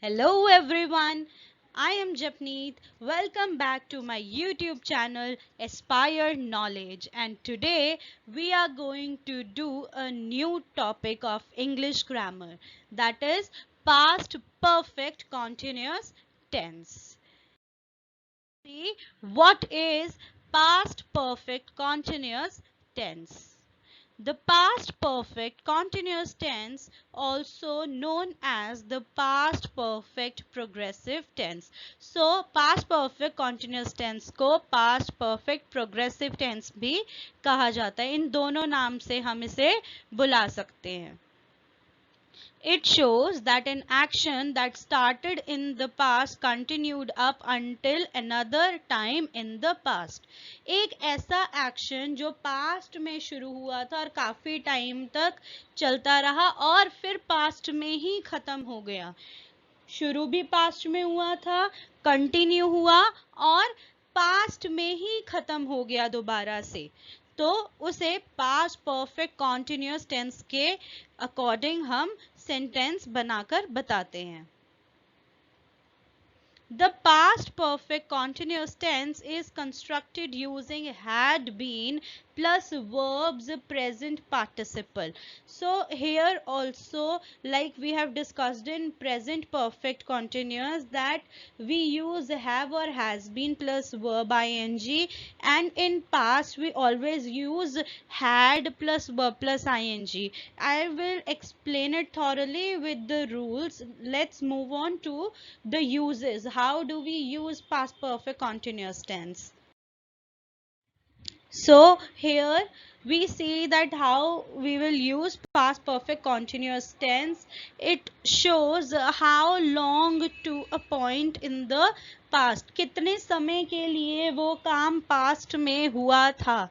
Hello everyone, I am Japneet. Welcome back to my YouTube channel Aspire Knowledge, and today we are going to do a new topic of English grammar, that is past perfect continuous tense. See what is past perfect continuous tense. The past perfect continuous tense, also known as the past perfect progressive tense. So past perfect continuous tense को past perfect progressive tense भी कहा जाता है. इन दोनों नाम से हम इसे बुला सकते हैं. It shows that an action that started in the past continued up until another time in the past. एक ऐसा एक्शन जो पास्ट में शुरू हुआ था और काफी टाइम तक चलता रहा और फिर पास्ट में ही खत्म हो गया. शुरू भी पास्ट में हुआ था, कंटिन्यू हुआ और पास्ट में ही खत्म हो गया दोबारा से, तो उसे पास्ट परफेक्ट कॉन्टिन्यूअस टेंस के अकॉर्डिंग हम सेंटेंस बनाकर बताते हैं. The past perfect continuous tense is constructed using had been plus verbs present participle. So here also, like we have discussed in present perfect continuous, that we use have or has been plus verb ing, and in past we always use had plus verb plus ing. I will explain it thoroughly with the rules. Let's move on to the uses. How do we use past perfect continuous tense? So here we see that how we will use past perfect continuous tense. It shows how long to a point in the past. कितने समय के लिए वो काम past में हुआ था,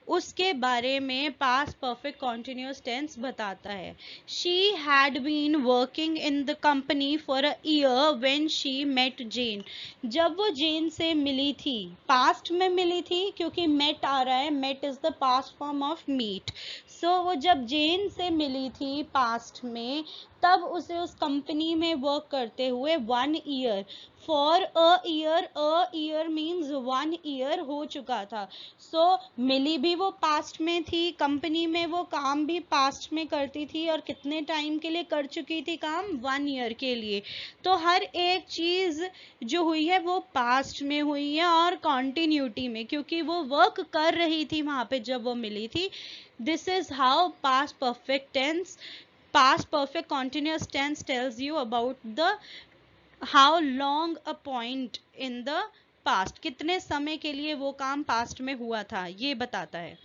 उसके बारे में पास्ट परफेक्ट कॉन्टिन्यूस टेंस बताता है. She had been working in the company for a year when she met Jane. जब वो जेन से मिली थी, पास्ट में मिली थी क्योंकि मेट आ रहा है, met is the past form of meet. So वो जब जेन से मिली थी पास्ट में, तब उसे उस कंपनी में वर्क करते हुए 1 year, for a year means 1 year हो चुका था. सो मिली भी वो पास्ट में थी, कंपनी में वो काम भी पास्ट में करती थी, और कितने टाइम के लिए कर चुकी थी काम? 1 ईयर के लिए. तो हर एक चीज जो हुई है वो पास्ट में हुई है और कॉन्टिन्यूटी में, क्योंकि वो वर्क कर रही थी वहां पे जब वो मिली थी. This is how past perfect tense, past perfect continuous tense tells you about the how long a point in the past, कितने समय के लिए वो काम पास्ट में हुआ था, ये बताता है.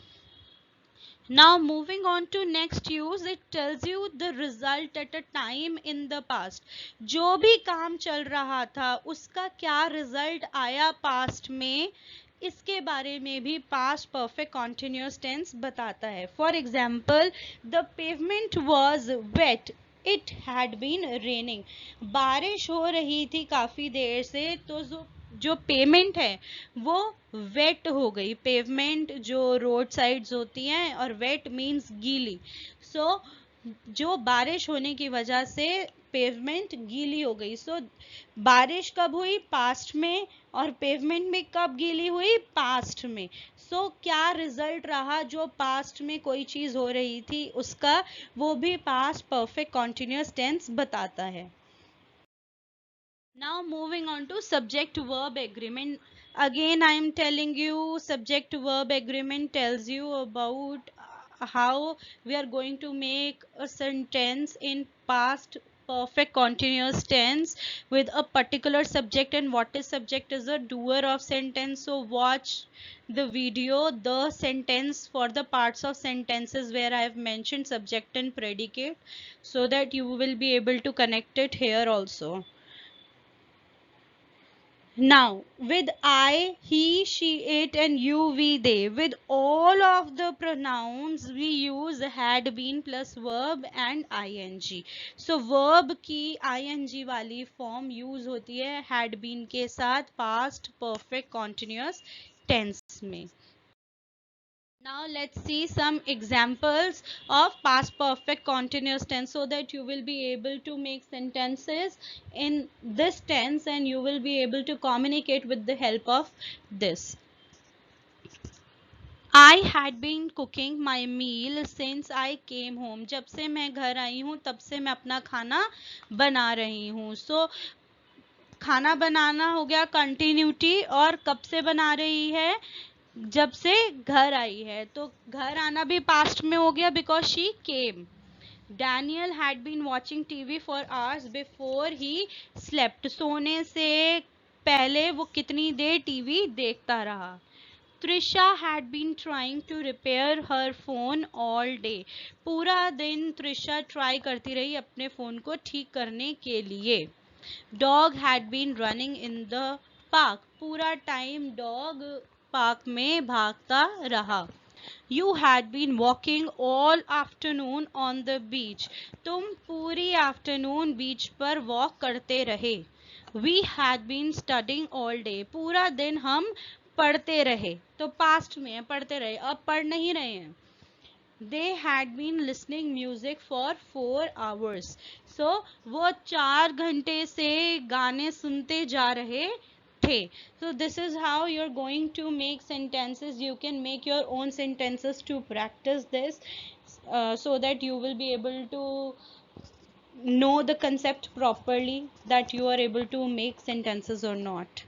Now moving on to next use, it tells you the result at a time in the past. जो भी काम चल रहा था उसका क्या रिजल्ट आया पास्ट में, इसके बारे में भी पास्ट परफेक्ट कॉन्टिन्यूस टेंस बताता है. For example, the pavement was wet, it had been raining. बारिश हो रही थी काफी देर से, तो जो पेमेंट है वो वेट हो गई. पेवमेंट जो रोड साइड्स होती हैं, और वेट मीन्स गीली. सो जो बारिश होने की वजह से पेवमेंट गीली हो गई. सो बारिश कब हुई? पास्ट में. और पेवमेंट में कब गीली हुई? पास्ट में. सो क्या रिजल्ट रहा जो पास्ट में कोई चीज हो रही थी उसका, वो भी पास्ट परफेक्ट कॉन्टिन्यूस टेंस बताता है. Now moving on to subject verb agreement. Again I am telling you, subject verb agreement tells you about how we are going to make a sentence in past perfect continuous tense with a particular subject, and what is subject is the doer of sentence. So watch the video, the sentence, for the parts of sentences where I have mentioned subject and predicate, so that you will be able to connect it here also. Now, with I, he, she, it, and you, we, they, with all of the pronouns we use had been plus verb and ing. So verb की ing वाली form use होती है had been के साथ past perfect continuous tense में. Now let's see some examples of past perfect continuous tense so that you will be able to make sentences in this tense and you will be able to communicate with the help of this. I had been cooking my meal since I came home. जब से मैं घर आई हूँ तब से मैं अपना खाना बना रही हूँ. So खाना बनाना हो गया कंटिन्यूटी और कब से बना रही है, जब से घर आई है. तो घर आना भी पास्ट में हो गया because she came. Daniel had been watching TV for hours before he slept. सोने से पहले वो कितनी देर टीवी देखता रहा. Trisha had been trying to repair her phone all day. पूरा दिन त्रिशा ट्राई करती रही अपने फोन को ठीक करने के लिए. Dog had been running in the park. पूरा टाइम डॉग पार्क में भागता रहा. You had been walking all afternoon on the beach. तुम पूरी आफ्टरनून बीच पर वॉक करते रहे. We had been studying all day. पूरा दिन हम पढ़ते रहे. तो पास्ट में है, पढ़ते रहे, अब पढ़ नहीं रहे हैं. They had been listening music for 4 hours. So वो 4 घंटे से गाने सुनते जा रहे थे. So this is how you're going to make sentences. You can make your own sentences to practice this so that you will be able to know the concept properly, that you are able to make sentences or not.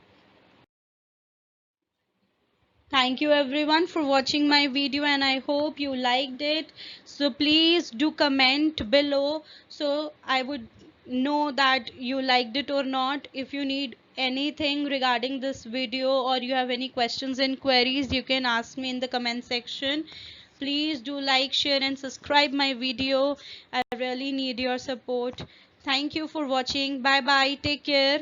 Thank you everyone for watching my video and I hope you liked it. So please do comment below so I would know that you liked it or not. If you need anything regarding this video or you have any questions and queries, you can ask me in the comment section. Please do like, share and subscribe my video. I really need your support. Thank you for watching. Bye bye. Take care.